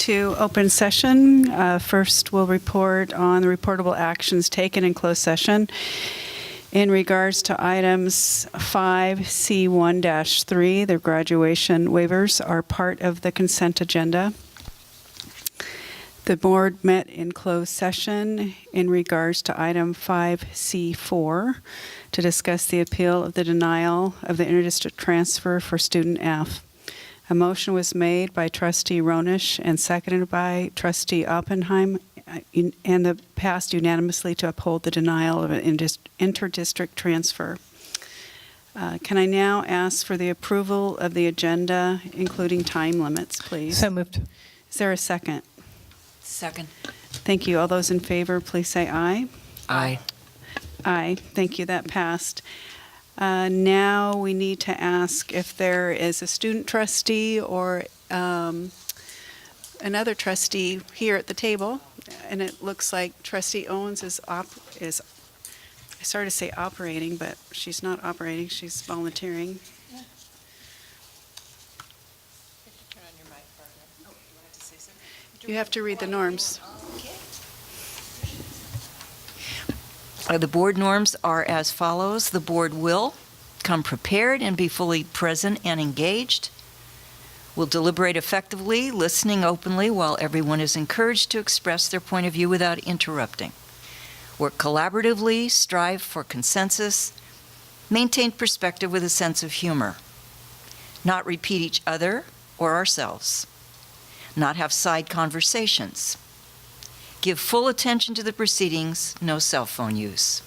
to open session. First, we'll report on the reportable actions taken in closed session. In regards to items 5C1-3, the graduation waivers are part of the consent agenda. The board met in closed session in regards to item 5C4 to discuss the appeal of the denial of the interdistrict transfer for student F. A motion was made by Trustee Ronish and seconded by Trustee Oppenheim, and passed unanimously to uphold the denial of an interdistrict transfer. Can I now ask for the approval of the agenda, including time limits, please? So moved. Is there a second? Second. Thank you. All those in favor, please say aye. Aye. Aye. Thank you. That passed. Now we need to ask if there is a student trustee or another trustee here at the table. And it looks like Trustee Owens is I started to say operating, but she's not operating. She's volunteering. You have to read the norms. The board norms are as follows. The board will come prepared and be fully present and engaged. Will deliberate effectively, listening openly while everyone is encouraged to express their point of view without interrupting. Work collaboratively, strive for consensus, maintain perspective with a sense of humor. Not repeat each other or ourselves. Not have side conversations. Give full attention to the proceedings, no cell phone use.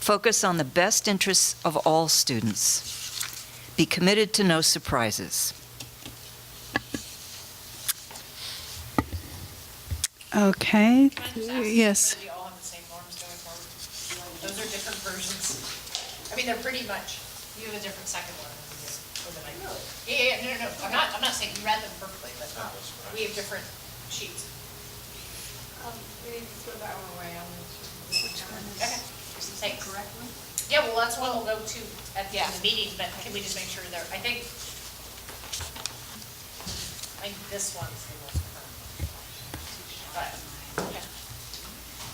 Focus on the best interests of all students. Be committed to no surprises. Okay. Yes. We all have the same norms going forward. Those are different versions. I mean, they're pretty much, you have a different second one than we do. Or than I do. Yeah, no. I'm not saying you read them perfectly, but we have different sheets. We need to throw that one away. I'm not sure which one is. Okay. Thanks. Correctly? Yeah, well, that's one we'll go to at the end of the meeting, but can we just make sure they're, I think this one's the most current. But, okay.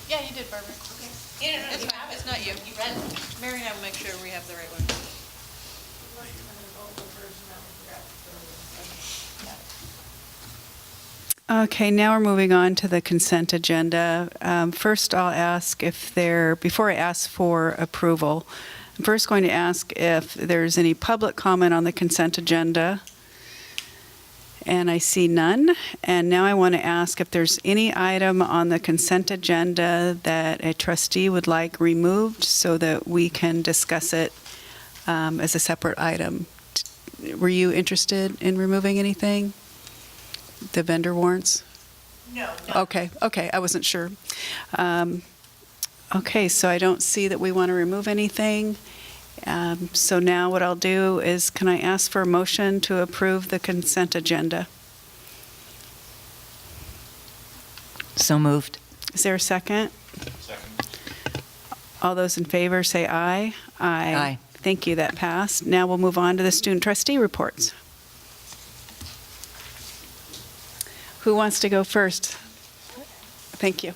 Yeah, you did, Barbara. Okay. Yeah, no, you have it. It's not you. You read it. Mary and I will make sure we have the right one. Okay, now we're moving on to the consent agenda. First, I'll ask before I ask for approval, I'm first going to ask if there's any public comment on the consent agenda. And I see none. And now I want to ask if there's any item on the consent agenda that a trustee would like removed so that we can discuss it as a separate item. Were you interested in removing anything? The vendor warrants? No. Okay, I wasn't sure. Okay, so I don't see that we want to remove anything. So now what I'll do is, can I ask for a motion to approve the consent agenda? So moved. Is there a second? Second. All those in favor say aye. Aye. Thank you, that passed. Now we'll move on to the student trustee reports. Who wants to go first? Thank you.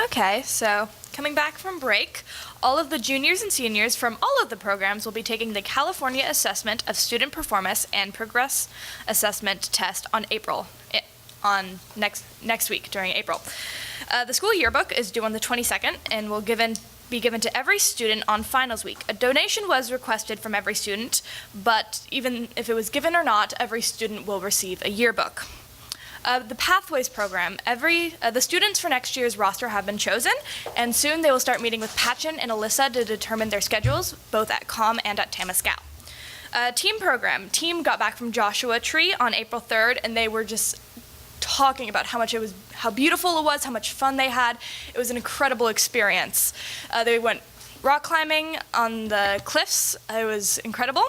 Okay, so coming back from break, all of the juniors and seniors from all of the programs will be taking the California Assessment of Student Performance and Progress Assessment test next week during April. The school yearbook is due on the 22nd and will be given to every student on finals week. A donation was requested from every student, but even if it was given or not, every student will receive a yearbook. The Pathways program, the students for next year's roster have been chosen, and soon they will start meeting with Patchen and Alyssa to determine their schedules, both at COM and at Tamascal. Team program, team got back from Joshua Tree on April 3rd, and they were just talking about how beautiful it was, how much fun they had. It was an incredible experience. They went rock climbing on the cliffs. It was incredible.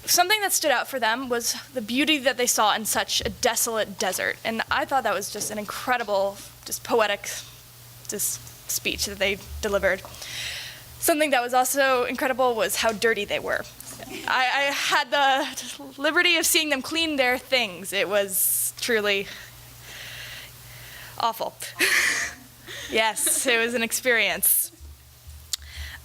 Something that stood out for them was the beauty that they saw in such a desolate desert. And I thought that was just an incredible, just poetic speech that they delivered. Something that was also incredible was how dirty they were. I had the liberty of seeing them clean their things. It was truly awful. Yes, it was an experience.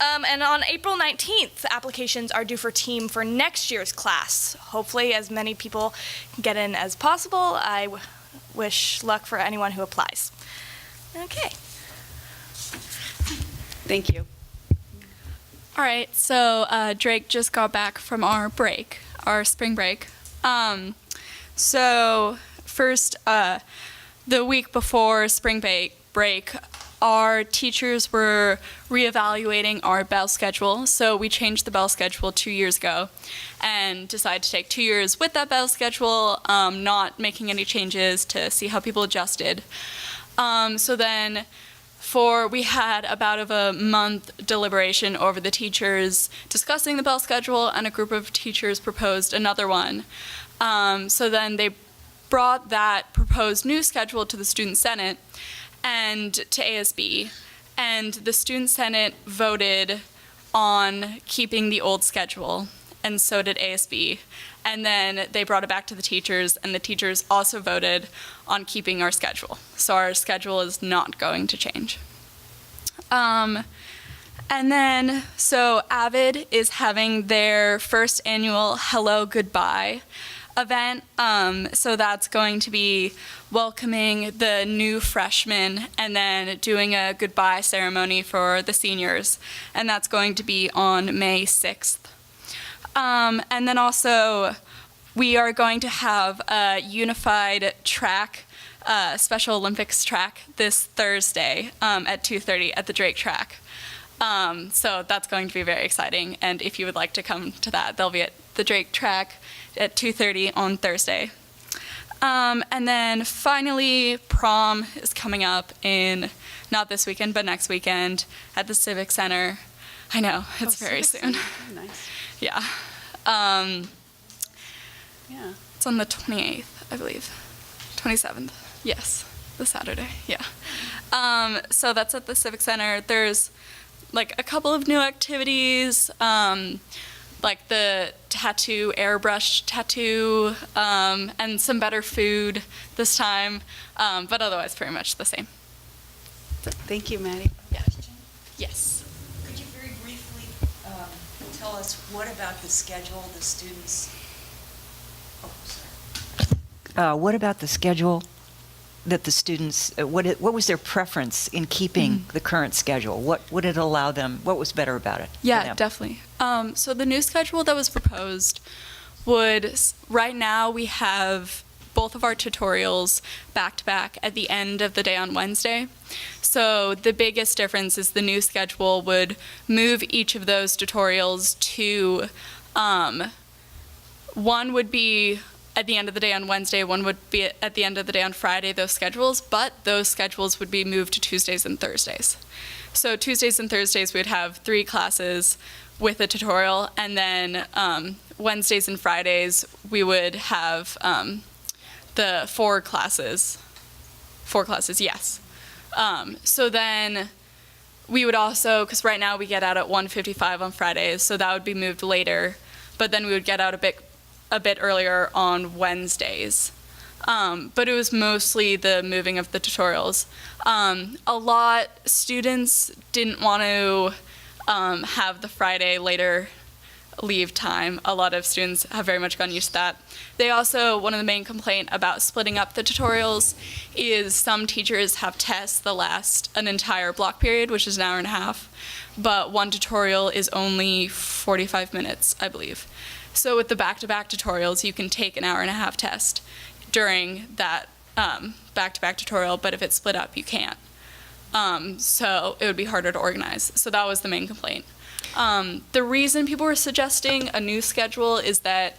And on April 19th, applications are due for team for next year's class. Hopefully, as many people get in as possible. I wish luck for anyone who applies. Okay. Thank you. All right, so Drake just got back from our break, our spring break. So first, the week before spring break, our teachers were reevaluating our bell schedule. So we changed the bell schedule 2 years ago and decided to take 2 years with that bell schedule, not making any changes to see how people adjusted. So then we had about a month deliberation over the teachers discussing the bell schedule, and a group of teachers proposed another one. So then they brought that proposed new schedule to the Student Senate and to ASB, and the Student Senate voted on keeping the old schedule, and so did ASB. And then they brought it back to the teachers, and the teachers also voted on keeping our schedule. So our schedule is not going to change. And then, so Avid is having their first annual Hello Goodbye event. So that's going to be welcoming the new freshmen and then doing a goodbye ceremony for the seniors. And that's going to be on May 6th. And then also, we are going to have a unified track, Special Olympics track this Thursday at 2:30 at the Drake track. So that's going to be very exciting. And if you would like to come to that, they'll be at the Drake track at 2:30 on Thursday. And then finally, prom is coming up in, not this weekend, but next weekend at the Civic Center. I know, it's very soon. Nice. Yeah. Yeah. It's on the 28th, I believe. 27th. Yes, the Saturday. Yeah. So that's at the Civic Center. There's like a couple of new activities, like the airbrush tattoo, and some better food this time, but otherwise pretty much the same. Thank you, Maddie. Yeah. Yes. Could you very briefly tell us what about the schedule the students... Oh, sorry. What about the schedule that the students, what was their preference in keeping the current schedule? What would it allow them, what was better about it? Yeah, definitely. So the new schedule that was proposed would, right now we have both of our tutorials back-to-back at the end of the day on Wednesday. So the biggest difference is the new schedule would move each of those tutorials to, one would be at the end of the day on Wednesday, one would be at the end of the day on Friday, those schedules, but those schedules would be moved to Tuesdays and Thursdays. So Tuesdays and Thursdays, we'd have 3 classes with a tutorial, and then Wednesdays and Fridays, we would have the 4 classes. 4 classes, yes. So then we would also, because right now we get out at 1:55 on Fridays, so that would be moved later, but then we would get out a bit earlier on Wednesdays. But it was mostly the moving of the tutorials. A lot students didn't want to have the Friday later leave time. A lot of students have very much gotten used to that. They also, one of the main complaints about splitting up the tutorials is some teachers have tests that last an entire block period, which is an hour and a half, but one tutorial is only 45 minutes, I believe. So with the back-to-back tutorials, you can take an hour and a half test during that back-to-back tutorial, but if it's split up, you can't. So it would be harder to organize. So that was the main complaint. The reason people were suggesting a new schedule is that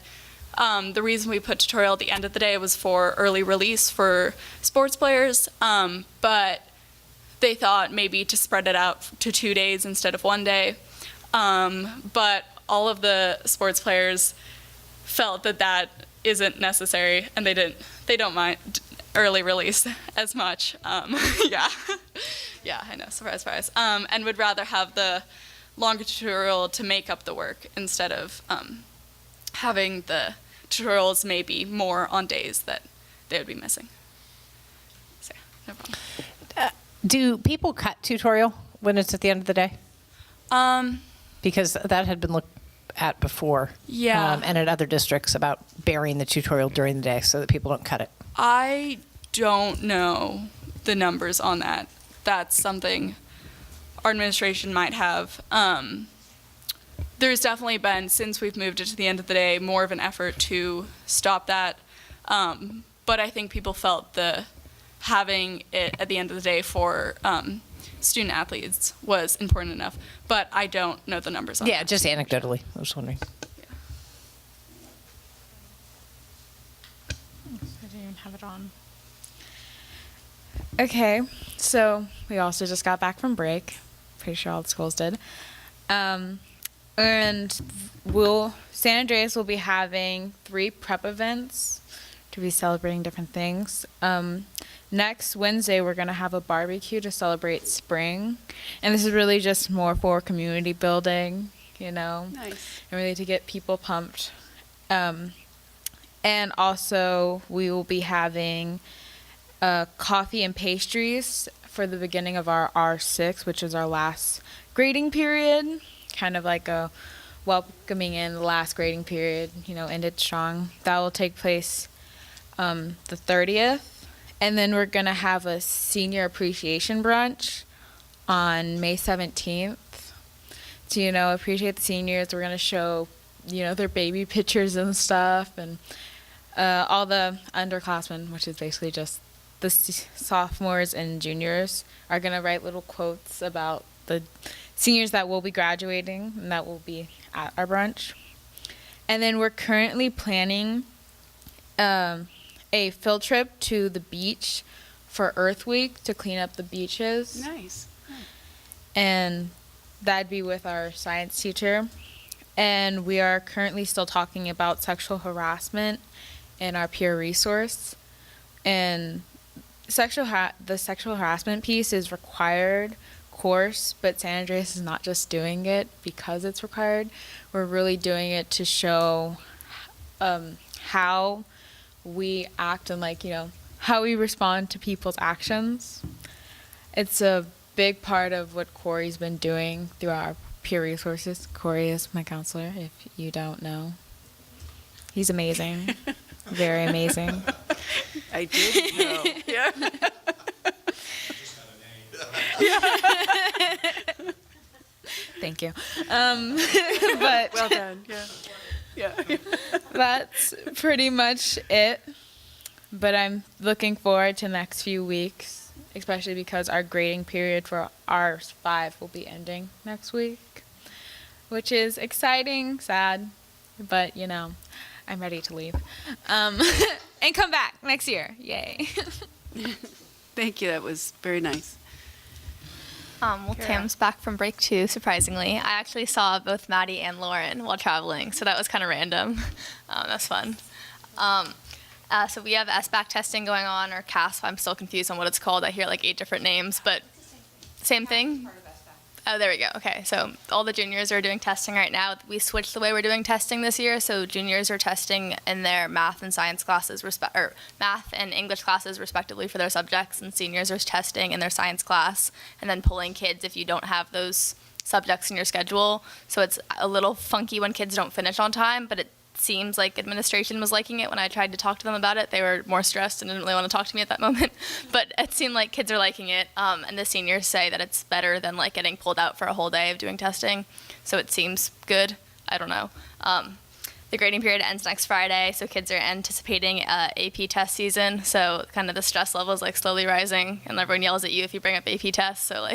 the reason we put tutorial at the end of the day was for early release for sports players, but they thought maybe to spread it out to 2 days instead of 1 day. But all of the sports players felt that that isn't necessary, and they don't mind early release as much. Yeah, I know, surprise, surprise. And would rather have the longer tutorial to make up the work instead of having the tutorials maybe more on days that they would be missing. So, no problem. Do people cut tutorial when it's at the end of the day? Because that had been looked at before. Yeah. And at other districts about burying the tutorial during the day so that people don't cut it. I don't know the numbers on that. That's something our administration might have. There's definitely been, since we've moved it to the end of the day, more of an effort to stop that. But I think people felt having it at the end of the day for student athletes was important enough. But I don't know the numbers on that. Yeah, just anecdotally. I was wondering. I didn't even have it on. Okay, so we also just got back from break. Pretty sure all the schools did. And San Andreas will be having 3 prep events to be celebrating different things. Next Wednesday, we're going to have a barbecue to celebrate spring. And this is really just more for community building, Nice. and really to get people pumped. And also, we will be having coffee and pastries for the beginning of our R6, which is our last grading period. Kind of like a welcoming in the last grading period, ended strong. That will take place the 30th. And then we're going to have a senior appreciation brunch on May 17th. To, appreciate the seniors. We're going to show, their baby pictures and stuff. And all the underclassmen, which is basically just the sophomores and juniors, are going to write little quotes about the seniors that will be graduating, and that will be at our brunch. And then we're currently planning a field trip to the beach for Earth Week to clean up the beaches. Nice. And that'd be with our science teacher. And we are currently still talking about sexual harassment in our peer resource. And the sexual harassment piece is required course, but San Andreas is not just doing it because it's required. We're really doing it to show how we act and how we respond to people's actions. It's a big part of what Corey's been doing through our peer resources. Corey is my counselor, if you don't know. He's amazing. Very amazing. I did know. Yeah. Thank you. But Well done. Yeah. that's pretty much it. But I'm looking forward to the next few weeks, especially because our grading period for R5 will be ending next week, which is exciting, sad, but I'm ready to leave. And come back next year. Yay. Thank you. That was very nice. Well, Tam's back from break too, surprisingly. I actually saw both Maddie and Lauren while traveling, so that was kind of random. That's fun. So we have SBAC testing going on, or CASP. I'm still confused on what it's called. I hear 8 different names, but same thing? Oh, there we go. Okay, so all the juniors are doing testing right now. We switched the way we're doing testing this year, so juniors are testing in their math and science classes, or math and English classes respectively for their subjects, and seniors are testing in their science class, and then pulling kids if you don't have those subjects in your schedule. So it's a little funky when kids don't finish on time, but it seems like administration was liking it. When I tried to talk to them about it, they were more stressed and didn't really want to talk to me at that moment. But it seemed like kids are liking it, and the seniors say that it's better than getting pulled out for a whole day of doing testing. So it seems good. I don't know. The grading period ends next Friday, so kids are anticipating AP test season. So kind of the stress level is slowly rising, and everyone yells at you if you bring up AP tests. So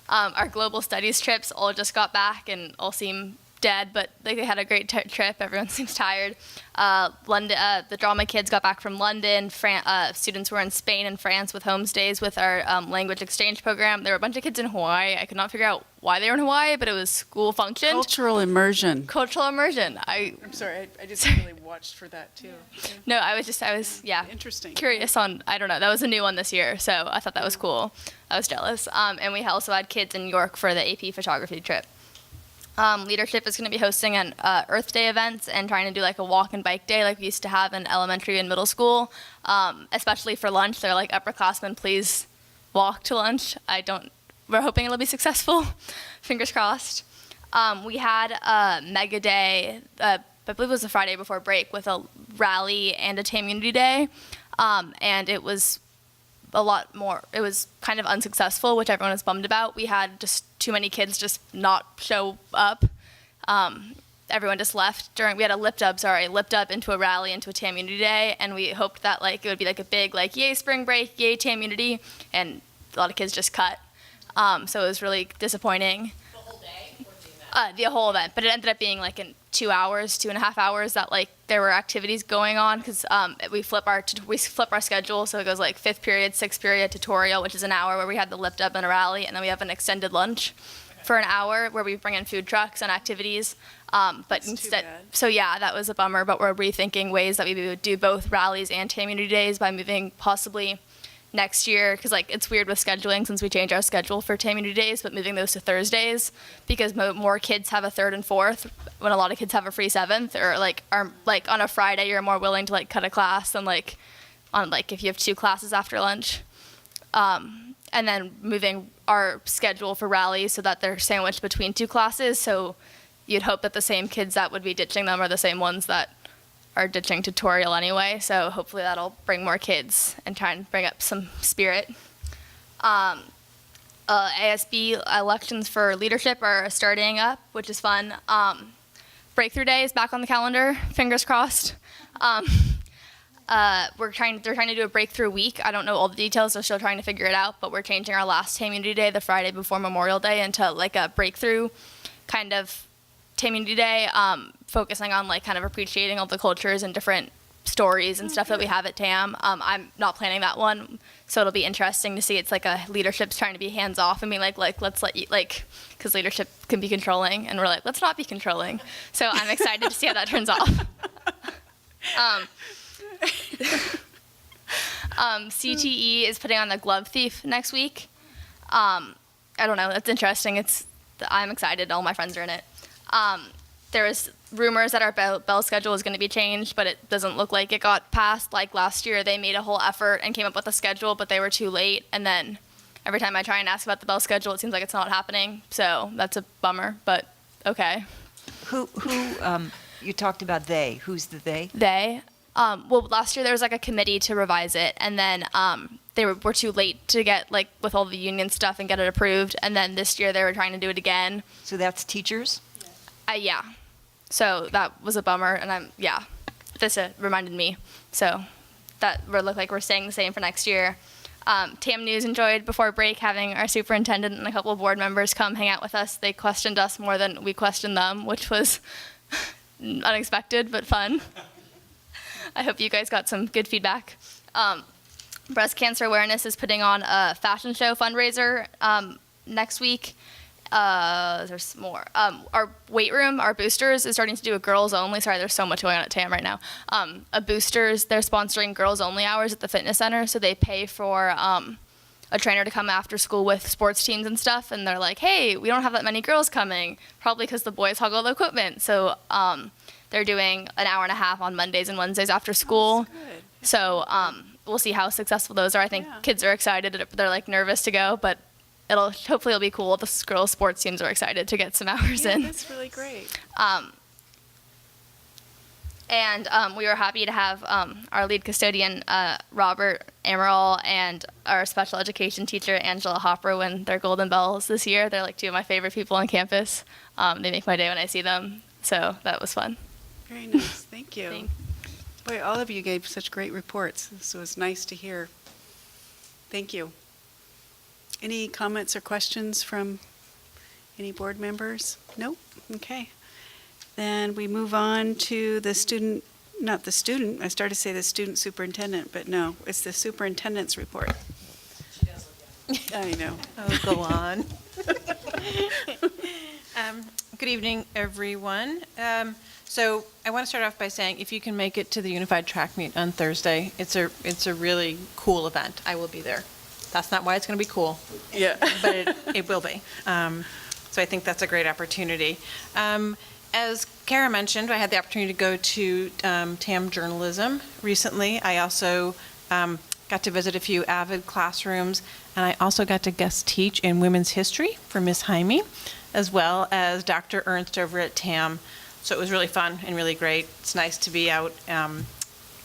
our global studies trips all just got back and all seem dead, but they had a great trip. Everyone seems tired. London, the drama kids got back from London. Students were in Spain and France with homestays with our language exchange program. There were a bunch of kids in Hawaii. I could not figure out why they were in Hawaii, but it was school function. Cultural immersion. Cultural immersion. I'm sorry, I just really watched for that too. No, I was Interesting. curious on, I don't know, that was a new one this year, so I thought that was cool. I was jealous. And we also had kids in New York for the AP photography trip. Leadership is going to be hosting an Earth Day events and trying to do like a walk and bike day like we used to have in elementary and middle school, especially for lunch. They're like, upperclassmen, please walk to lunch. We're hoping it'll be successful. Fingers crossed. We had a mega day, I believe it was the Friday before break, with a rally and a TAM Unity Day. And it was a lot more, it was kind of unsuccessful, which everyone was bummed about. We had just too many kids just not show up. Everyone just left we had a lift up into a rally, into a TAM Unity Day, and we hoped that like it would be like a big like yay spring break, yay TAM Unity, and a lot of kids just cut. So it was really disappointing. The whole day or the event? The whole event, but it ended up being like in 2.5 hours that like there were activities going on because we flip our schedule, so it goes like 5th period, 6th period tutorial, which is an hour where we had the lift up and a rally, and then we have an extended lunch for an hour where we bring in food trucks and activities. But instead, so yeah, that was a bummer. But we're rethinking ways that we would do both rallies and TAM Unity Days by moving possibly next year, because like it's weird with scheduling since we changed our schedule for TAM Unity Days, but moving those to Thursdays because more kids have a 3rd and 4th when a lot of kids have a free 7th, or like on a Friday you're more willing to like cut a class than like on like if you have 2 classes after lunch. And then moving our schedule for rallies so that they're sandwiched between 2 classes, so you'd hope that the same kids that would be ditching them are the same ones that are ditching tutorial anyway, so hopefully that'll bring more kids and try and bring up some spirit. ASB elections for leadership are starting up, which is fun. Breakthrough Day is back on the calendar, fingers crossed. They're trying to do a breakthrough week. I don't know all the details, they're still trying to figure it out, but we're changing our last TAM Unity Day, the Friday before Memorial Day, into like a breakthrough kind of TAM Unity Day, focusing on like kind of appreciating all the cultures and different stories and stuff that we have at TAM. I'm not planning that one, so it'll be interesting to see. It's like a leadership's trying to be hands off and be like let's let you, like, because leadership can be controlling, and we're like, let's not be controlling. So I'm excited to see how that turns off. CTE is putting on the Glove Thief next week. I don't know, that's interesting. I'm excited, all my friends are in it. There was rumors that our bell schedule is going to be changed, but it doesn't look like it got passed. Like last year, they made a whole effort and came up with a schedule, but they were too late. And then every time I try and ask about the bell schedule, it seems like it's not happening. So that's a bummer, but okay. Who you talked about they. Who's the they? They. Well, last year there was like a committee to revise it, and then they were too late to get like with all the union stuff and get it approved. And then this year they were trying to do it again. So that's teachers? Yeah. So that was a bummer, and this reminded me. So that would look like we're staying the same for next year. TAM News enjoyed before break having our superintendent and a couple of board members come hang out with us. They questioned us more than we questioned them, which was unexpected but fun. I hope you guys got some good feedback. Breast Cancer Awareness is putting on a fashion show fundraiser next week. There's more. Our weight room, our boosters, is starting to do a girls only. Sorry, there's so much going on at TAM right now. A boosters, they're sponsoring girls only hours at the fitness center, so they pay for a trainer to come after school with sports teams and stuff. And they're like, hey, we don't have that many girls coming, probably because the boys hog all the equipment. So they're doing an hour and a half on Mondays and Wednesdays after school. So we'll see how successful those are. I think kids are excited. They're like nervous to go, but hopefully it'll be cool. The girls' sports teams are excited to get some hours in. That's really great. And we were happy to have our lead custodian, Robert Amaral, and our special education teacher, Angela Hopper, win their Golden Bells this year. They're like 2 of my favorite people on campus. They make my day when I see them. So that was fun. Very nice. Thank you. Thanks. Boy, all of you gave such great reports. So it's nice to hear. Thank you. Any comments or questions from any board members? Nope. Okay. Then we move on to the student, not the student, I started to say the student superintendent, but no, it's the superintendent's report. I know. Oh, go on. Good evening, everyone. So I want to start off by saying, if you can make it to the Unified Track Meet on Thursday, it's a really cool event. I will be there. That's not why it's going to be cool. Yeah. But it will be. So I think that's a great opportunity. As Kara mentioned, I had the opportunity to go to TAM Journalism recently. I also got to visit a few AVID classrooms, and I also got to guest teach in women's history for Miss Jaime, as well as Dr. Ernst over at TAM. So it was really fun and really great. It's nice to be out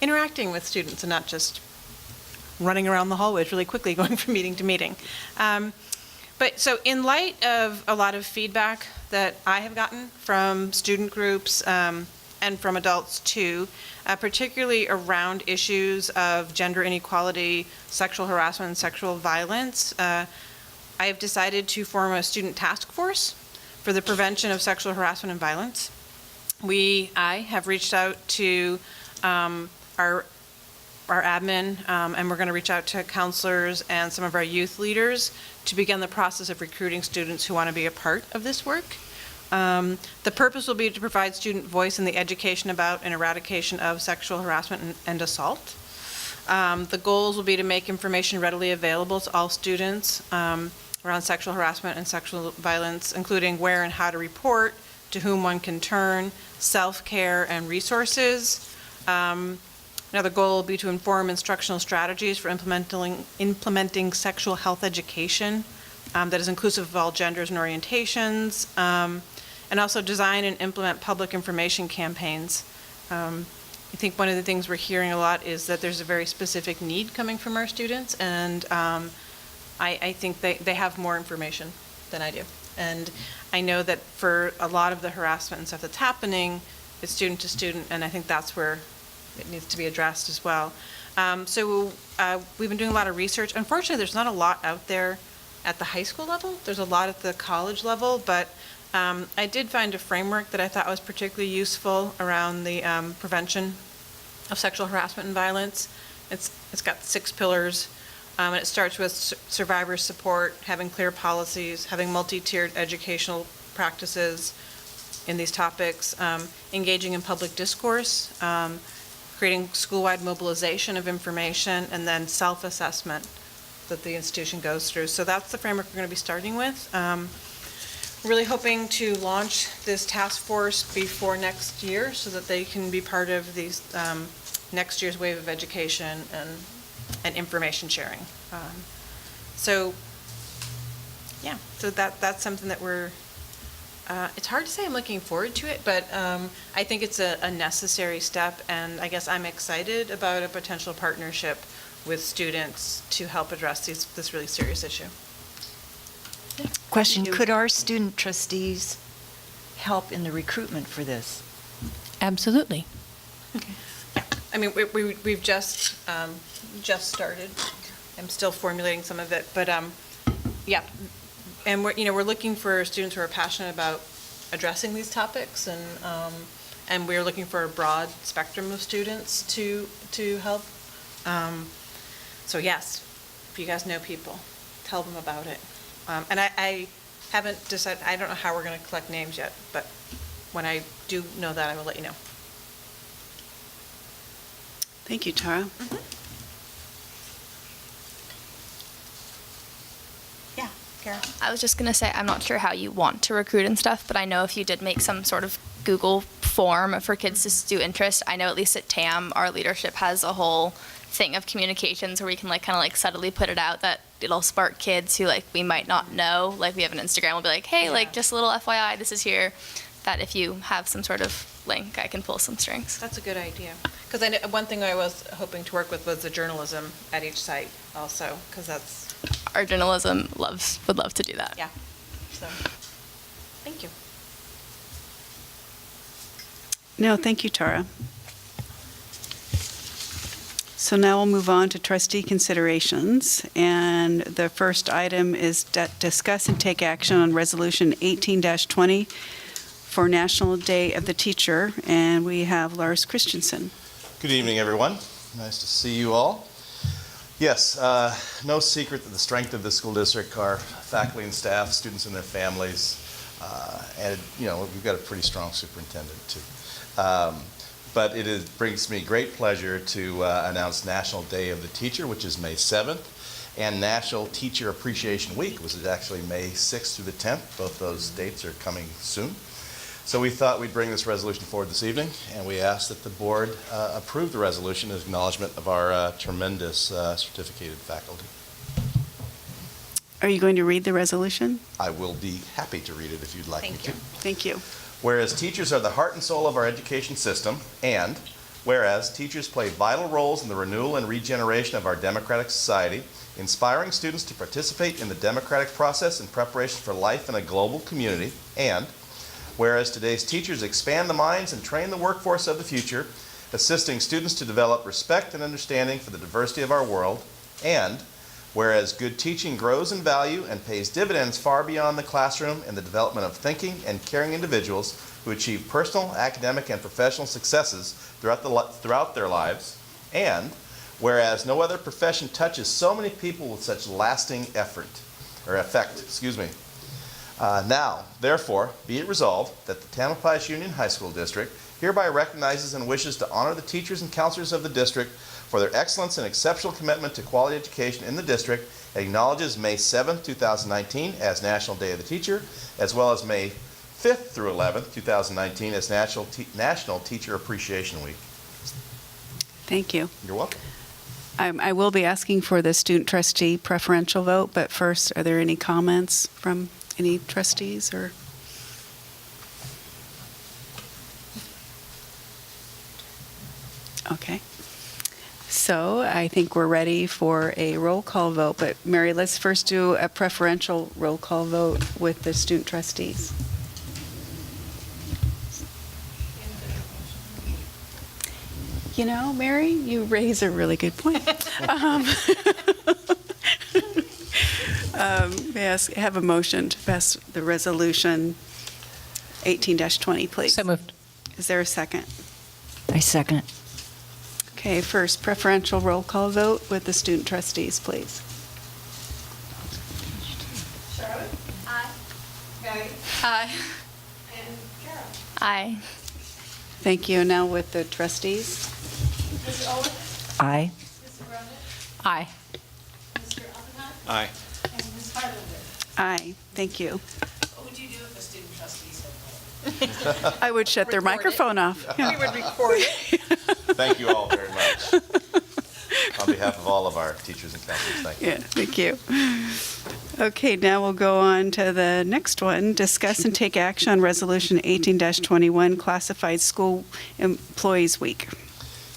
interacting with students and not just running around the hallways really quickly, going from meeting to meeting. But so in light of a lot of feedback that I have gotten from student groups and from adults too, particularly around issues of gender inequality, sexual harassment, and sexual violence, I have decided to form a student task force for the prevention of sexual harassment and violence. I have reached out to our admin, and we're going to reach out to counselors and some of our youth leaders to begin the process of recruiting students who want to be a part of this work. The purpose will be to provide student voice in the education about and eradication of sexual harassment and assault. The goals will be to make information readily available to all students around sexual harassment and sexual violence, including where and how to report, to whom one can turn, self-care, and resources. Another goal will be to inform instructional strategies for implementing sexual health education that is inclusive of all genders and orientations, and also design and implement public information campaigns. I think one of the things we're hearing a lot is that there's a very specific need coming from our students, and I think they have more information than I do. And I know that for a lot of the harassment and stuff that's happening, it's student to student, and I think that's where it needs to be addressed as well. So we've been doing a lot of research. Unfortunately, there's not a lot out there at the high school level. There's a lot at the college level, but I did find a framework that I thought was particularly useful around the prevention of sexual harassment and violence. It's got 6 pillars, and it starts with survivor support, having clear policies, having multi-tiered educational practices in these topics, engaging in public discourse, creating school-wide mobilization of information, and then self-assessment that the institution goes through. So that's the framework we're going to be starting with. Really hoping to launch this task force before next year so that they can be part of these next year's wave of education and information sharing. So that's something that we're, it's hard to say I'm looking forward to it, but I think it's a necessary step, and I guess I'm excited about a potential partnership with students to help address this really serious issue. Question, could our student trustees help in the recruitment for this? Absolutely. I mean, we've just started. I'm still formulating some of it, but yeah. And we're looking for students who are passionate about addressing these topics, and we're looking for a broad spectrum of students to help. So yes, if you guys know people, tell them about it. And I haven't decided, I don't know how we're going to collect names yet, but when I do know that, I will let you know. Thank you, Tara. Mm-hmm. Yeah, Kara. I was just going to say, I'm not sure how you want to recruit and stuff, but I know if you did make some sort of Google form for kids to do interest, I know at least at TAM, our leadership has a whole thing of communications where we can kind of subtly put it out that it'll spark kids who we might not know. We have an Instagram, we'll be like, hey, just a little FYI, this is here. That if you have some sort of link, I can pull some strings. That's a good idea. Because I know one thing I was hoping to work with was the journalism at each site also, because that's... Our journalism would love to do that. Yeah. So, thank you. No, thank you, Tara. So now we'll move on to trustee considerations. And the first item is discuss and take action on Resolution 18-20 for National Day of the Teacher, and we have Lars Christensen. Good evening, everyone. Nice to see you all. Yes, no secret that the strength of the school district are faculty and staff, students and their families, and we've got a pretty strong superintendent too. But brings me great pleasure to announce National Day of the Teacher, which is May 7th, and National Teacher Appreciation Week, which is actually May 6th through the 10th. Both those dates are coming soon. So we thought we'd bring this resolution forward this evening, and we ask that the board approve the resolution as acknowledgement of our tremendous certificated faculty. Are you going to read the resolution? I will be happy to read it if you'd like me to. Thank you. Whereas teachers are the heart and soul of our education system, and whereas teachers play vital roles in the renewal and regeneration of our democratic society, inspiring students to participate in the democratic process in preparation for life in a global community, and whereas today's teachers expand the minds and train the workforce of the future, assisting students to develop respect and understanding for the diversity of our world, and whereas good teaching grows in value and pays dividends far beyond the classroom in the development of thinking and caring individuals who achieve personal, academic, and professional successes throughout their lives, and whereas no other profession touches so many people with such lasting effect. Now, therefore, be it resolved that the Tamalpais Union High School District hereby recognizes and wishes to honor the teachers and counselors of the district for their excellence and exceptional commitment to quality education in the district, and acknowledges May 7th, 2019 as National Day of the Teacher, as well as May 5th through 11th, 2019 as National Teacher Appreciation Week. Thank you. You're welcome. I will be asking for the student trustee preferential vote, but first, are there any comments from any trustees or? Okay. So I think we're ready for a roll call vote, but Mary, let's first do a preferential roll call vote with the student trustees. You know, Mary, you raise a really good point. May I have a motion to pass the resolution 18-20, please? So moved. Is there a second? I second it. Okay, first preferential roll call vote with the student trustees, please. Charlotte? Aye. Patty? Aye. And Carol? Aye. Thank you. Now with the trustees. Mr. Owen? Aye. Mr. Brundage? Aye. Mr. Oppenheim? Aye. And Ms. Harlander? Aye. Thank you. What would you do if the student trustees had voted? I would shut their Record it. microphone off. We would record it. Thank you all very much. On behalf of all of our teachers and counselors, thank you. Yeah, thank you. Okay, now we'll go on to the next one. Discuss and take action on Resolution 18-21, Classified School Employees Week.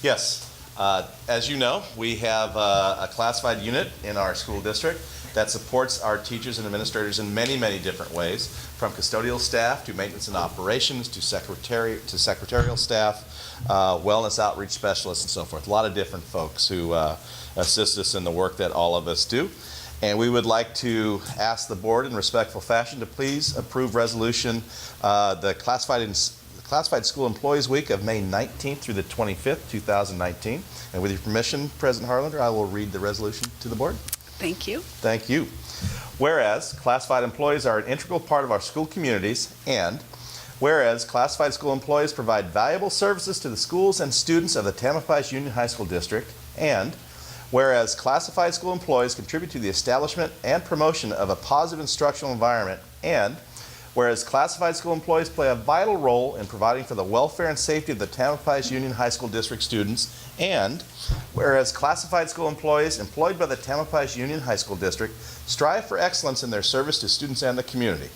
Yes. As you know, we have a classified unit in our school district that supports our teachers and administrators in many, many different ways, from custodial staff to maintenance and operations to secretarial staff, wellness outreach specialists, and so forth. A lot of different folks who assist us in the work that all of us do. And we would like to ask the board in respectful fashion to please approve resolution, the Classified School Employees Week of May 19th through the 25th, 2019. And with your permission, President Harlander, I will read the resolution to the board. Thank you. Thank you. Whereas classified employees are an integral part of our school communities, and whereas classified school employees provide valuable services to the schools and students of the Tamalpais Union High School District, and whereas classified school employees contribute to the establishment and promotion of a positive instructional environment, and whereas classified school employees play a vital role in providing for the welfare and safety of the Tamalpais Union High School District students, and whereas classified school employees employed by the Tamalpais Union High School District strive for excellence in their service to students and the community.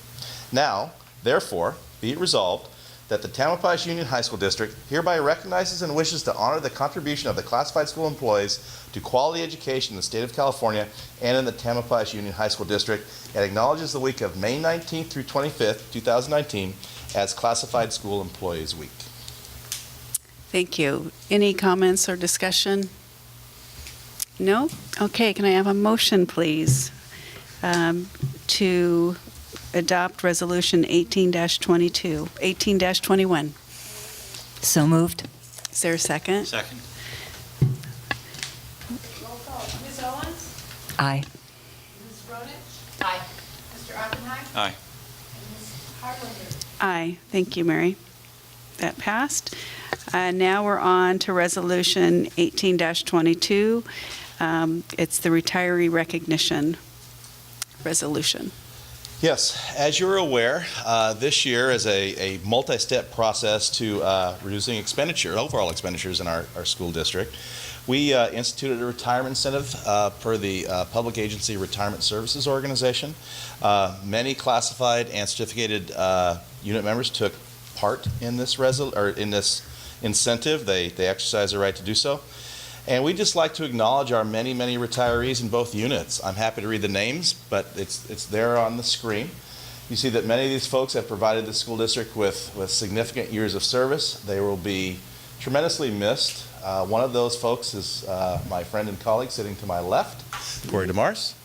Now, therefore, be it resolved that the Tamalpais Union High School District hereby recognizes and wishes to honor the contribution of the classified school employees to quality education in the state of California and in the Tamalpais Union High School District, and acknowledges the week of May 19th through 25th, 2019 as Classified School Employees Week. Thank you. Any comments or discussion? No? Okay, can I have a motion, please, to adopt Resolution 18-22, 18-21. So moved. Is there a second? Second. Roll call. Ms. Owens? Aye. Ms. Rodich? Aye. Mr. Oppenheim? Aye. And Ms. Harlinger? Aye. Thank you, Mary. That passed. Now we're on to Resolution 18-22. It's the retiree recognition resolution. Yes, as you're aware, this year is a multi-step process to reducing overall expenditures in our school district. We instituted a retirement incentive for the Public Agency Retirement Services Organization. Many classified and certificated unit members took part in this incentive. They exercised their right to do so. And we'd just like to acknowledge our many, many retirees in both units. I'm happy to read the names, but it's there on the screen. You see that many of these folks have provided the school district with significant years of service. They will be tremendously missed. One of those folks is my friend and colleague sitting to my left, Corey DeMars.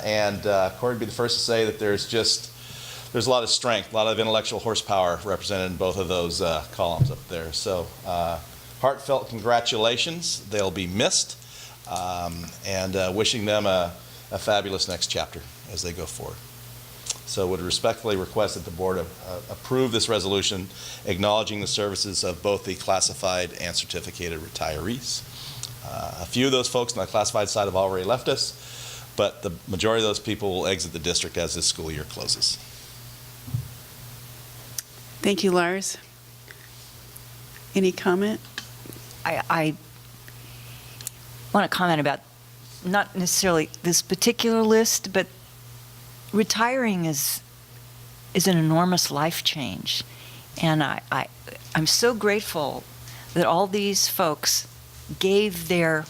And Corey would be the first to say that there's a lot of strength, a lot of intellectual horsepower represented in both of those columns up there. So heartfelt congratulations. They'll be missed, and wishing them a fabulous next chapter as they go forward. So would respectfully request that the board approve this resolution acknowledging the services of both the classified and certificated retirees. A few of those folks on the classified side have already left us, but the majority of those people will exit the district as this school year closes. Thank you, Lars. Any comment? I want to comment about not necessarily this particular list, but retiring is an enormous life change. And I'm so grateful that all these folks gave their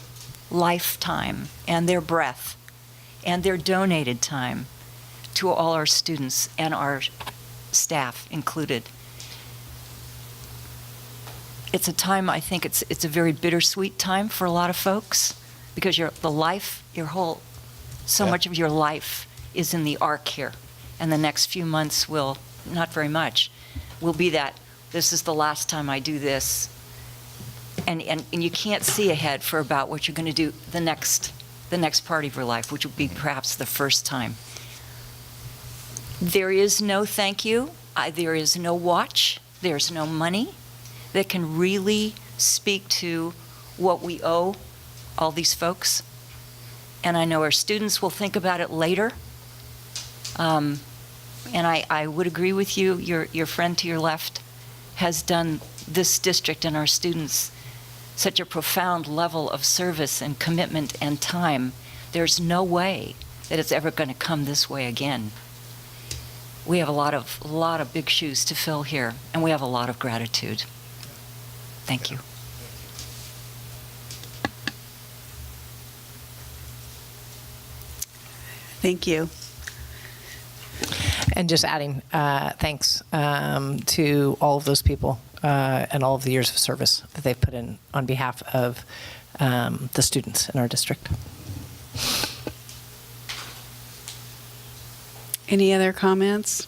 lifetime and their breath and their donated time to all our students and our staff included. It's a time, I think it's a very bittersweet time for a lot of folks, because so much of your life is in the arc here. And the next few months will, not very much, will be that this is the last time I do this. And you can't see ahead for about what you're going to do the next part of your life, which will be perhaps the first time. There is no thank you. There is no watch. There's no money that can really speak to what we owe all these folks. And I know our students will think about it later. And I would agree with you. Your friend to your left has done this district and our students such a profound level of service and commitment and time. There's no way that it's ever going to come this way again. We have a lot of big shoes to fill here, and we have a lot of gratitude. Thank you. Thank you. And just adding thanks to all of those people and all of the years of service that they've put in on behalf of the students in our district. Any other comments?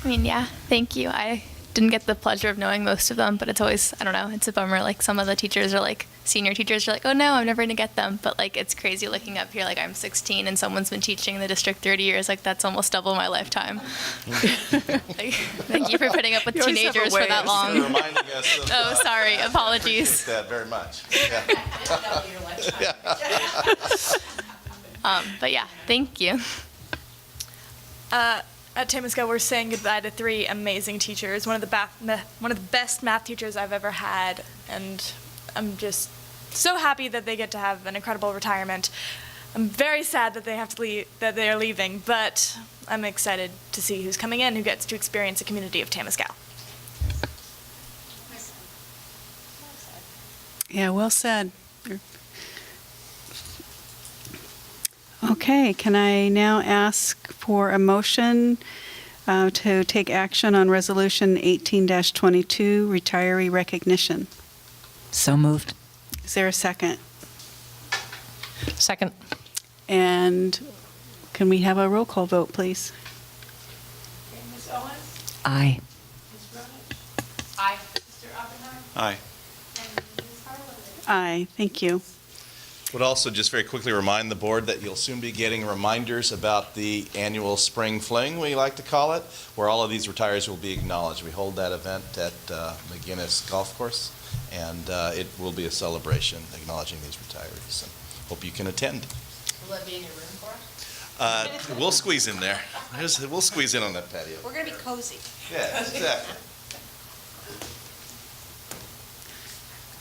I mean, yeah, thank you. I didn't get the pleasure of knowing most of them, but it's always, I don't know, it's a bummer. Like, some of the teachers are like, senior teachers are like, oh no, I'm never gonna get them. But like, it's crazy looking up here, like I'm 16 and someone's been teaching in the district 30 years. Like, that's almost double my lifetime. Like, thank you for putting up with teenagers for that long. Reminding us of, Oh, sorry, apologies. that very much. But yeah, thank you. At Tamalpais, we're saying goodbye to 3 amazing teachers. One of the best math teachers I've ever had, and I'm just so happy that they get to have an incredible retirement. I'm very sad that they have to leave, that they are leaving, but I'm excited to see who's coming in, who gets to experience the community of Tamalpais. Yeah, well said. Okay, can I now ask for a motion to take action on Resolution 18-22, retiree recognition? So moved. Is there a second? Second. And can we have a roll call vote, please? Aye. Ms. Rhodes? Aye. Mr. Oppenheim? Aye. And Ms. Harlan? Aye, thank you. Would also just very quickly remind the board that you'll soon be getting reminders about the annual Spring Fling, we like to call it, where all of these retirees will be acknowledged. We hold that event at McGinnis Golf Course, and it will be a celebration acknowledging these retirees. And hope you can attend. Will that be in your room for us? We'll squeeze in there. We'll squeeze in on that patio. We're going to be cozy. Yeah, exactly.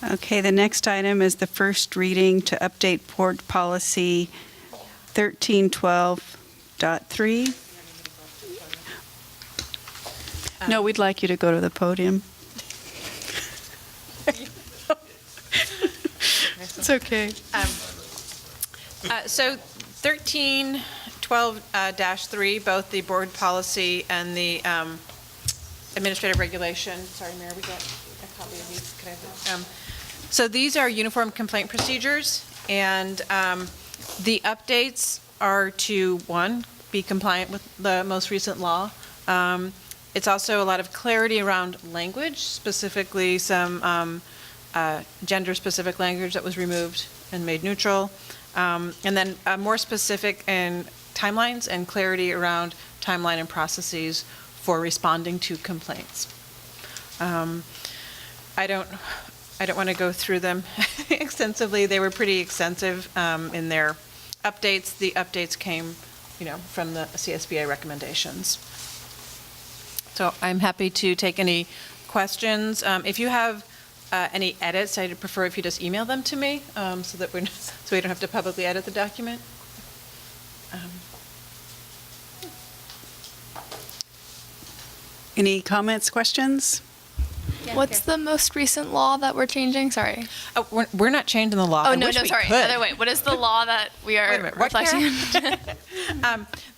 Okay, the next item is the first reading to update Board Policy 1312.3. No, we'd like you to go to the podium. It's okay. So 1312-3, both the board policy and the administrative regulation. Sorry, Mayor, we got a copy of these. Could I have it? So these are uniform complaint procedures, and the updates are to, one, be compliant with the most recent law. It's also a lot of clarity around language, specifically some gender-specific language that was removed and made neutral. And then more specific in timelines and clarity around timeline and processes for responding to complaints. I don't want to go through them extensively. They were pretty extensive in their updates. The updates came, from the CSBA recommendations. So I'm happy to take any questions. If you have any edits, I'd prefer if you just email them to me so we don't have to publicly edit the document. Any comments, questions? What's the most recent law that we're changing? Sorry. Oh, we're not changing the law. Oh, I no, wish no, we sorry. could. Other way. What is the law that we Wait a are minute, what, reflecting Karen?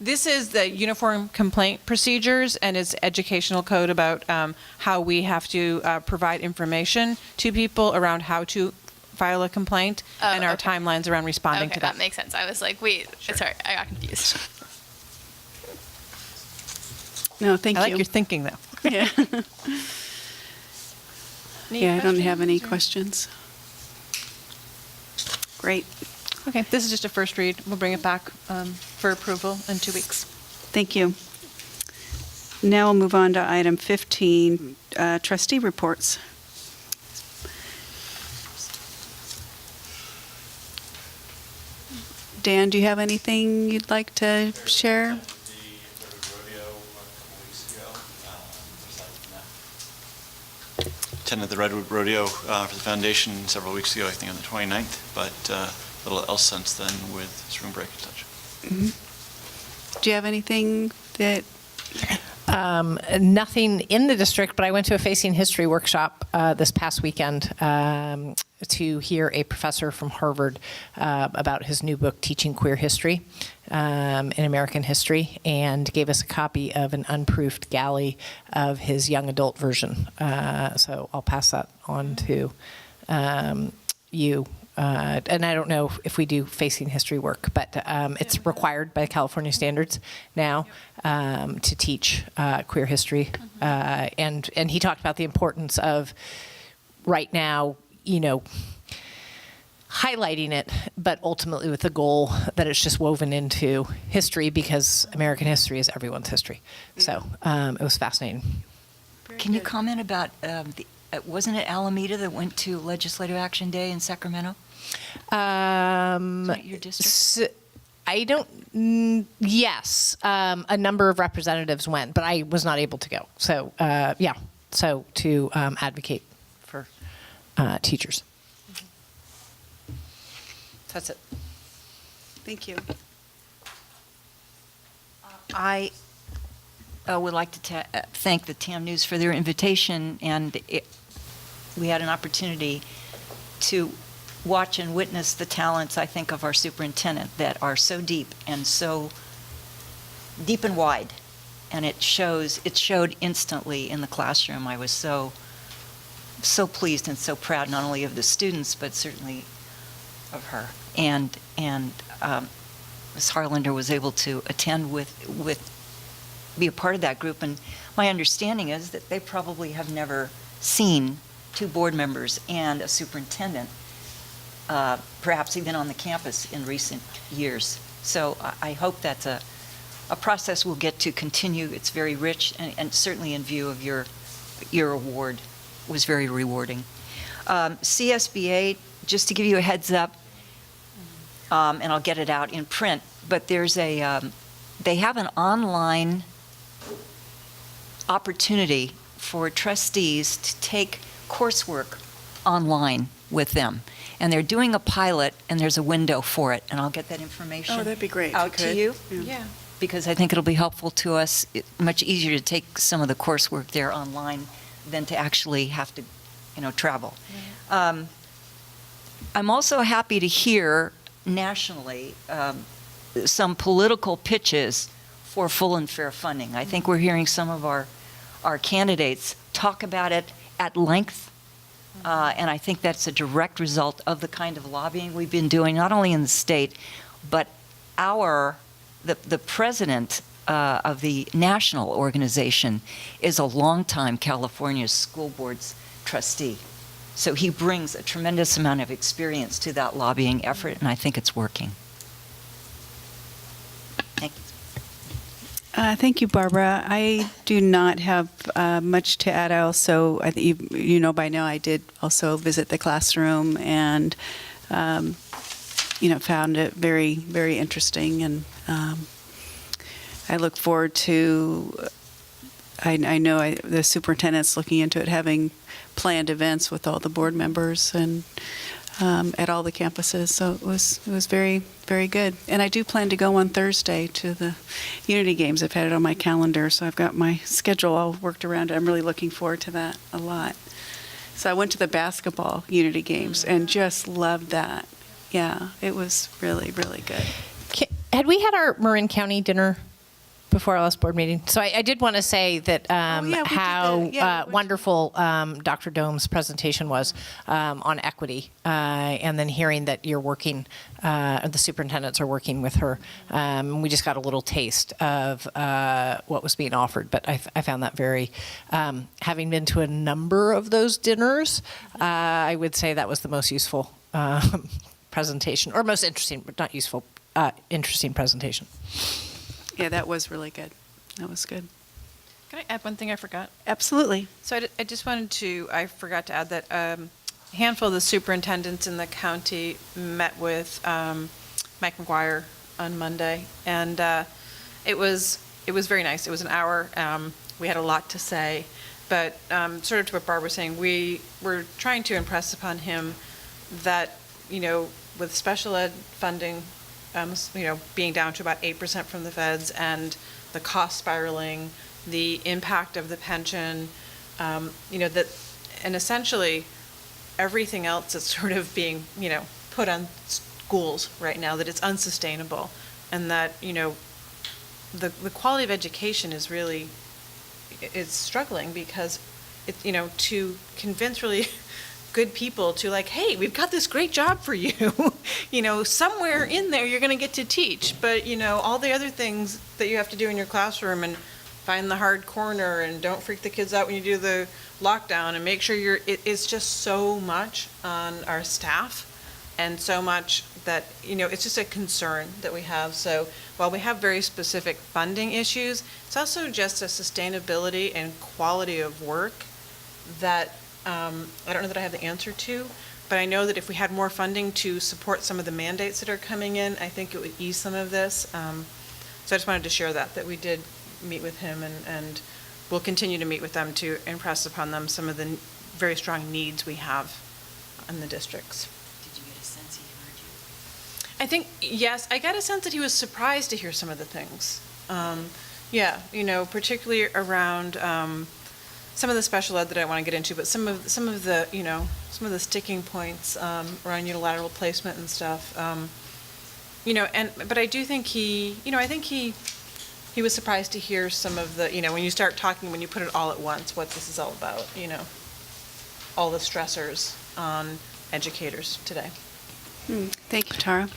This is the uniform complaint procedures, and it's educational code about how we have to provide information to people around how to file a complaint and our okay. timelines around responding Okay, to that. that makes sense. I was like, wait, sorry, I got confused. No, thank I like you. your thinking, though. Yeah. Any Yeah, I don't have any questions, questions. Great. Okay, this is just a first read. We'll bring it back for approval in 2 weeks. Thank you. Now we'll move on to item 15, trustee reports. Dan, do you have anything you'd like to share? Attended the Redwood Rodeo for the foundation several weeks ago, I think on the 29th, but little else since then with spring break and such. Do you have anything that, Nothing in the district, but I went to a Facing History workshop this past weekend to hear a professor from Harvard about his new book, Teaching Queer History in American History, and gave us a copy of an unproofed galley of his young adult version. So I'll pass that on to you. And I don't know if we do Facing History work, but it's required by California standards now to teach queer history. And he talked about the importance of right now, highlighting it, but ultimately with the goal that it's just woven into history because American history is everyone's history. So it was fascinating. Can you comment about, wasn't it Alameda that went to Legislative Action Day in Sacramento? Your district? I don't, yes, a number of representatives went, but I was not able to go. So, yeah, so to advocate for teachers. That's it. thank you. I would like to thank the TAM News for their invitation, and we had an opportunity to watch and witness the talents, I think, of our superintendent that are so deep and so deep and wide. And it showed instantly in the classroom. I was so pleased and so proud, not only of the students, but certainly of her. And Ms. Harlander was able to attend with be a part of that group. And my understanding is that they probably have never seen 2 board members and a superintendent, perhaps even on the campus in recent years. So I hope that's a process we'll get to continue. It's very rich, and certainly in view of your award was very rewarding. CSBA, just to give you a heads up, and I'll get it out in print, but there's they have an online opportunity for trustees to take coursework online with them. And they're doing a pilot, and there's a window for it, and I'll get that information Oh, that'd be great. if out to could. you, Yeah. because I think it'll be helpful to us. It's much easier to take some of the coursework there online than to actually have to, travel. I'm also happy to hear nationally some political pitches for full and fair funding. I think we're hearing some of our candidates talk about it at length, and I think that's a direct result of the kind of lobbying we've been doing, not only in the state, but the president of the national organization is a longtime California school board's trustee. So he brings a tremendous amount of experience to that lobbying effort, and I think it's working. Thank you. Thank you, Barbara. I do not have much to add. I also, you know by now, I did also visit the classroom and, found it very, very interesting. And I look forward to, I know the superintendent's looking into it, having planned events with all the board members and at all the campuses. So it was very, very good. And I do plan to go on Thursday to the Unity Games. I've had it on my calendar, so I've got my schedule all worked around it. I'm really looking forward to that a lot. So I went to the basketball Unity Games and just loved that. Yeah, it was really, really good. Had we had our Marin County dinner before our last board meeting? So I did want to say that we did how that. Yeah, wonderful Dr. Dome's presentation was on equity, and then hearing that you're working, the superintendents are working with her. We just got a little taste of what was being offered, but I found that very, having been to a number of those dinners, I would say that was the most useful presentation, or most interesting, but not useful, interesting presentation. Yeah, that was really good. That was good. Can I add one thing I forgot? Absolutely. So I just wanted to, I forgot to add that a handful of the superintendents in the county met with Mike McGuire on Monday, and it was very nice. It was an hour. We had a lot to say, but sort of to what Barbara was saying, we were trying to impress upon him that, with special ed funding, being down to about 8% from the feds, and the cost spiraling, the impact of the pension, that, and essentially everything else that's sort of being, put on schools right now, that it's unsustainable, and that, the quality of education is really, it's struggling because it, to convince really good people to hey, we've got this great job for you. Somewhere in there you're going to get to teach, but all the other things that you have to do in your classroom, and find the hard corner, and don't freak the kids out when you do the lockdown, and make sure it's just so much on our staff, and so much that it's just a concern that we have. So while we have very specific funding issues, it's also just a sustainability and quality of work that I don't know that I have the answer to, but I know that if we had more funding to support some of the mandates that are coming in, I think it would ease some of this. So I just wanted to share that we did meet with him, and we'll continue to meet with them to impress upon them some of the very strong needs we have in the districts. Did you get a sense he heard you? I think, yes, I got a sense that he was surprised to hear some of the things. Particularly around some of the special ed that I want to get into, but some of the sticking points around unilateral placement and stuff. But I do think he was surprised to hear some of the, when you start talking, when you put it all at once, what this is all about, all the stressors on educators today. Thank you, Tara.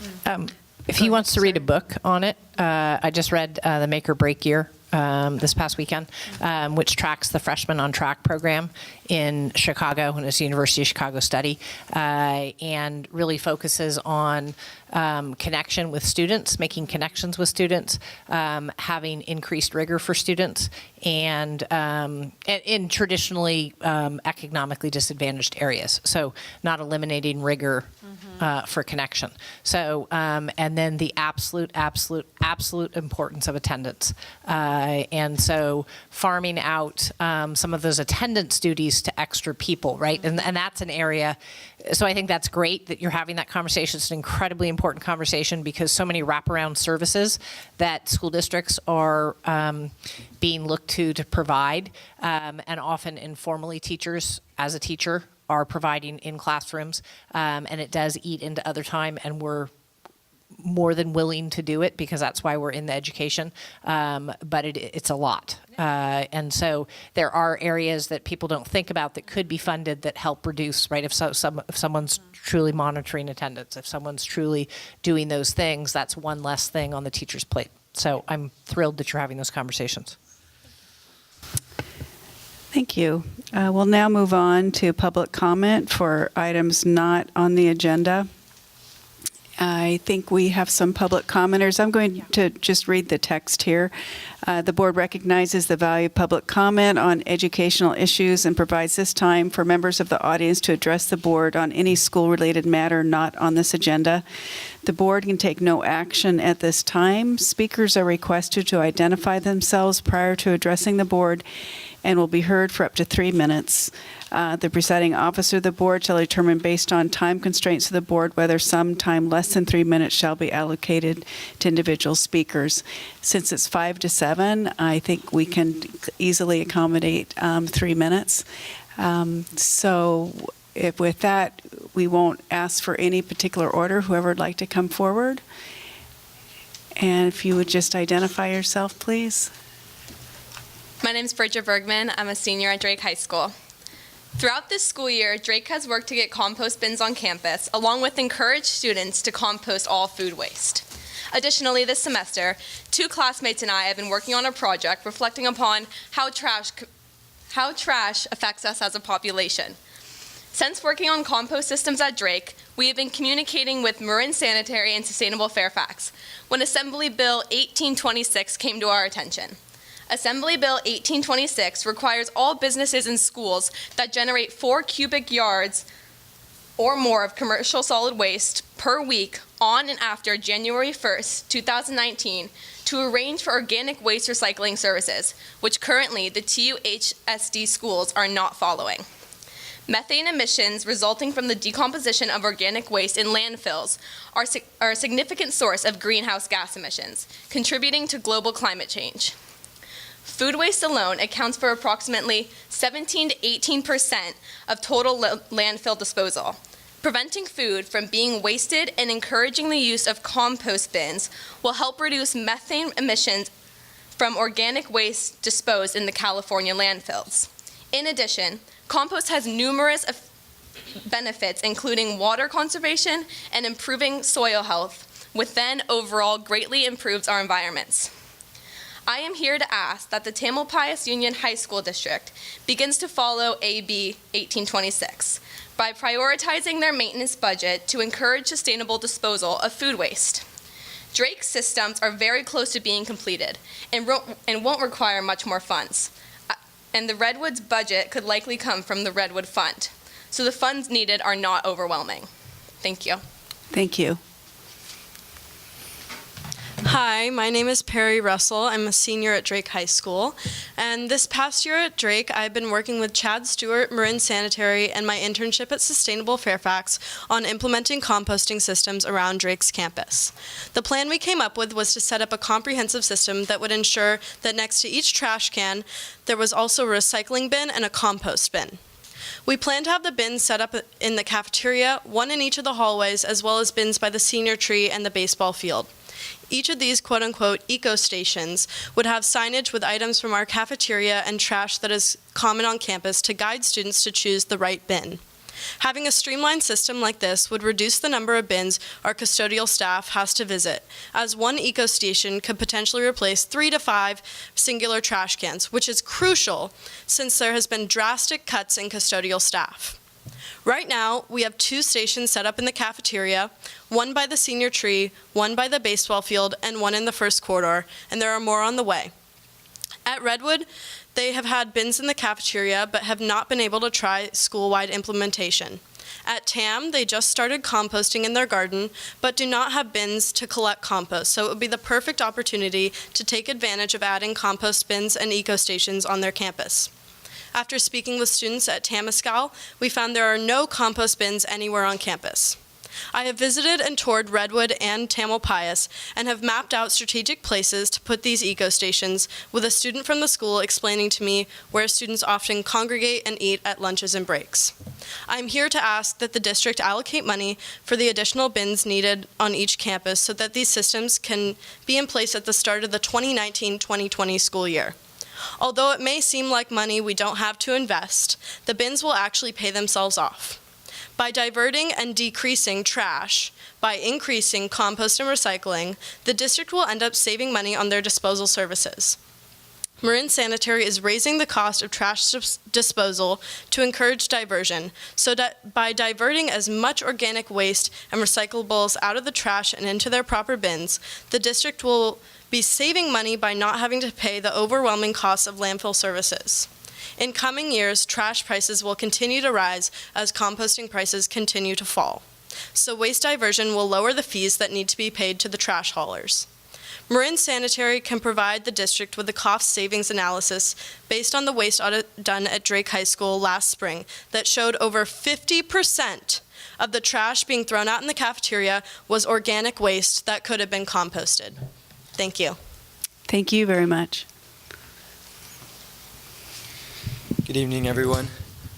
If he wants to read a book on it, I just read The Make or Break Year this past weekend, which tracks the Freshman on Track program in Chicago, and it's a University of Chicago study, and really focuses on connection with students, making connections with students, having increased rigor for students, and in traditionally economically disadvantaged areas. So not eliminating rigor for connection. So, and then the absolute importance of attendance. And so farming out some of those attendance duties to extra people, right? And that's an area. So I think that's great that you're having that conversation. It's an incredibly important conversation because so many wraparound services that school districts are being looked to provide, and often informally teachers, as a teacher, are providing in classrooms, and it does eat into other time, and we're more than willing to do it because that's why we're in the education, but it's a lot. And so there are areas that people don't think about that could be funded that help reduce, right? If someone's truly monitoring attendance, if someone's truly doing those things, that's one less thing on the teacher's plate. So I'm thrilled that you're having those conversations. Thank you. We'll now move on to public comment for items not on the agenda. I think we have some public commenters. I'm going to just read the text here. The board recognizes the value of public comment on educational issues and provides this time for members of the audience to address the board on any school-related matter not on this agenda. The board can take no action at this time. Speakers are requested to identify themselves prior to addressing the board and will be heard for up to 3 minutes. The presiding officer of the board shall determine based on time constraints of the board whether some time less than 3 minutes shall be allocated to individual speakers. Since it's 5 to 7, I think we can easily accommodate 3 minutes. So with that, we won't ask for any particular order. Whoever would like to come forward. And if you would just identify yourself, please. My name is Bridget Bergman. I'm a senior at Drake High School. Throughout this school year, Drake has worked to get compost bins on campus, along with encourage students to compost all food waste. Additionally, this semester, 2 classmates and I have been working on a project reflecting upon how trash affects us as a population. Since working on compost systems at Drake, we have been communicating with Marin Sanitary and Sustainable Fairfax when Assembly Bill 1826 came to our attention. Assembly Bill 1826 requires all businesses and schools that generate 4 cubic yards or more of commercial solid waste per week on and after January 1st, 2019 to arrange for organic waste recycling services, which currently the TUHSD schools are not following. Methane emissions resulting from the decomposition of organic waste in landfills are a significant source of greenhouse gas emissions, contributing to global climate change. Food waste alone accounts for approximately 17 to 18% of total landfill disposal. Preventing food from being wasted and encouraging the use of compost bins will help reduce methane emissions from organic waste disposed in the California landfills. In addition, compost has numerous benefits, including water conservation and improving soil health, which then overall greatly improves our environments. I am here to ask that the Tamalpais Union High School District begins to follow AB 1826 by prioritizing their maintenance budget to encourage sustainable disposal of food waste. Drake's systems are very close to being completed and won't require much more funds. And the Redwood's budget could likely come from the Redwood Fund. So the funds needed are not overwhelming. Thank you. Thank you. Hi, my name is Perry Russell. I'm a senior at Drake High School. And this past year at Drake, I've been working with Chad Stewart, Marin Sanitary, and my internship at Sustainable Fairfax on implementing composting systems around Drake's campus. The plan we came up with was to set up a comprehensive system that would ensure that next to each trash can, there was also a recycling bin and a compost bin. We plan to have the bins set up in the cafeteria, one in each of the hallways, as well as bins by the senior tree and the baseball field. Each of these quote-unquote eco-stations would have signage with items from our cafeteria and trash that is common on campus to guide students to choose the right bin. Having a streamlined system like this would reduce the number of bins our custodial staff has to visit, as one eco-station could potentially replace 3 to 5 singular trash cans, which is crucial since there has been drastic cuts in custodial staff. Right now, we have 2 stations set up in the cafeteria, one by the senior tree, one by the baseball field, and one in the first corridor, and there are more on the way. At Redwood, they have had bins in the cafeteria but have not been able to try school-wide implementation. At TAM, they just started composting in their garden but do not have bins to collect compost, so it would be the perfect opportunity to take advantage of adding compost bins and eco-stations on their campus. After speaking with students at Tamascal, we found there are no compost bins anywhere on campus. I have visited and toured Redwood and Tamalpais and have mapped out strategic places to put these eco-stations, with a student from the school explaining to me where students often congregate and eat at lunches and breaks. I am here to ask that the district allocate money for the additional bins needed on each campus so that these systems can be in place at the start of the 2019-2020 school year. Although it may seem like money we don't have to invest, the bins will actually pay themselves off. By diverting and decreasing trash, by increasing compost and recycling, the district will end up saving money on their disposal services. Marin Sanitary is raising the cost of trash disposal to encourage diversion, so that by diverting as much organic waste and recyclables out of the trash and into their proper bins, the district will be saving money by not having to pay the overwhelming costs of landfill services. In coming years, trash prices will continue to rise as composting prices continue to fall. So waste diversion will lower the fees that need to be paid to the trash haulers. Marin Sanitary can provide the district with a cost savings analysis based on the waste audit done at Drake High School last spring that showed over 50% of the trash being thrown out in the cafeteria was organic waste that could have been composted. Thank you. Thank you very much. Good evening, everyone.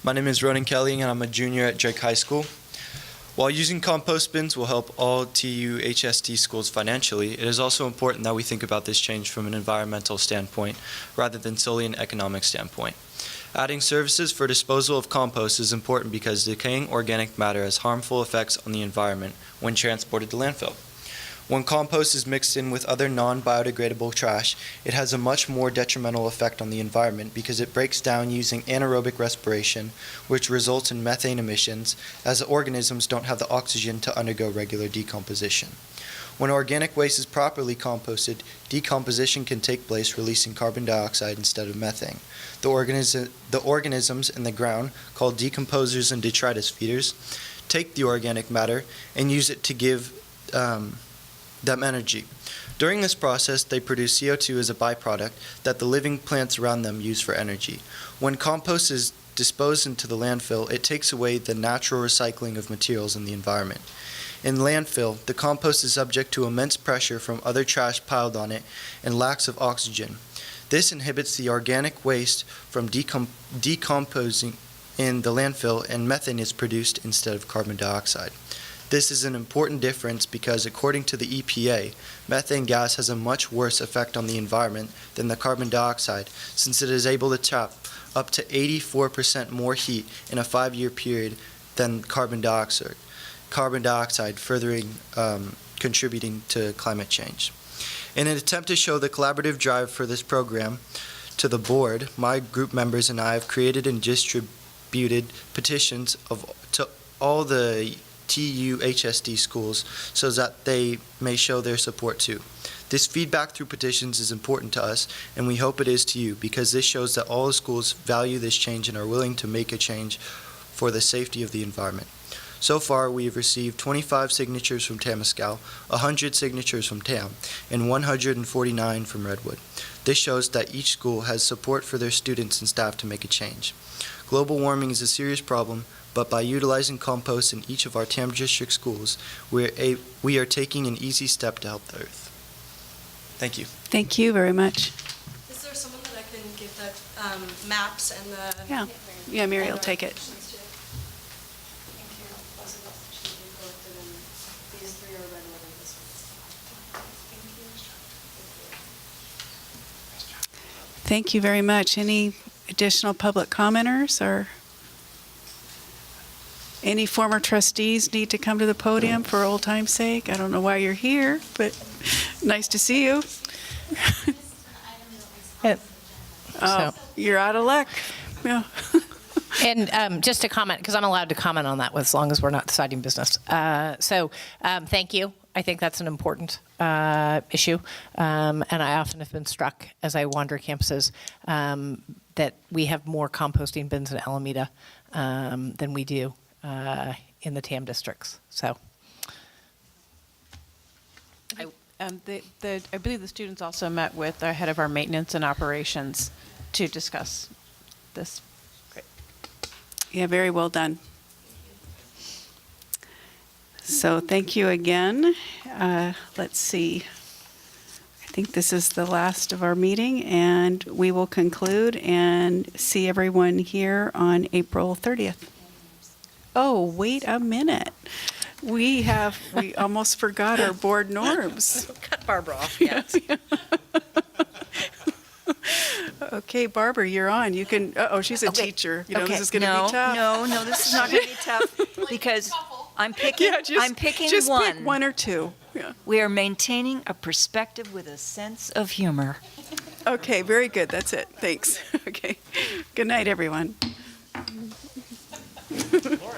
My name is Ronan Kelly, and I'm a junior at Drake High School. While using compost bins will help all TUHSD schools financially, it is also important that we think about this change from an environmental standpoint rather than solely an economic standpoint. Adding services for disposal of compost is important because decaying organic matter has harmful effects on the environment when transported to landfill. When compost is mixed in with other non-biodegradable trash, it has a much more detrimental effect on the environment because it breaks down using anaerobic respiration, which results in methane emissions, as the organisms don't have the oxygen to undergo regular decomposition. When organic waste is properly composted, decomposition can take place, releasing carbon dioxide instead of methane. The organisms in the ground, called decomposers and detritus feeders, take the organic matter and use it to give them energy. During this process, they produce CO2 as a byproduct that the living plants around them use for energy. When compost is disposed into the landfill, it takes away the natural recycling of materials in the environment. In landfill, the compost is subject to immense pressure from other trash piled on it and lacks of oxygen. This inhibits the organic waste from decomposing in the landfill, and methane is produced instead of carbon dioxide. This is an important difference because, according to the EPA, methane gas has a much worse effect on the environment than the carbon dioxide, since it is able to trap up to 84% more heat in a 5-year period than carbon dioxide, furthering contributing to climate change. In an attempt to show the collaborative drive for this program to the board, my group members and I have created and distributed petitions to all the TUHSD schools so that they may show their support too. This feedback through petitions is important to us, and we hope it is to you, because this shows that all the schools value this change and are willing to make a change for the safety of the environment. So far, we have received 25 signatures from Tamascal, 100 signatures from TAM, and 149 from Redwood. This shows that each school has support for their students and staff to make a change. Global warming is a serious problem, but by utilizing compost in each of our TAM district schools, we are taking an easy step to help the earth. Thank you. Thank you very much. Is there someone that I can give the maps and the... Yeah, Mary will take it. Thank you very much. Any additional public commenters or? Any former trustees need to come to the podium for old time's sake? I don't know why you're here, but nice to see you. Oh, you're out of luck. Yeah. And just to comment, because I'm allowed to comment on that as long as we're not deciding business. Thank you. I think that's an important issue. And I often have been struck as I wander campuses that we have more composting bins in Alameda than we do in the TAM districts. So. I believe the students also met with our head of our maintenance and operations to discuss this. Great. Yeah, very well done. So thank you again. Let's see. I think this is the last of our meeting, and we will conclude and see everyone here on April 30th. Oh, wait a minute. We almost forgot our board norms. Cut Barbara off, yes. Okay, Barbara, you're on. You can, she's a teacher. You know, Okay. This is going to be tough. No, this is not going to be tough because I'm picking, I'm picking just one. pick one or two. Yeah. We are maintaining a perspective with a sense of humor. Okay, very good. That's it. Thanks. Okay. Good night, everyone. Laura.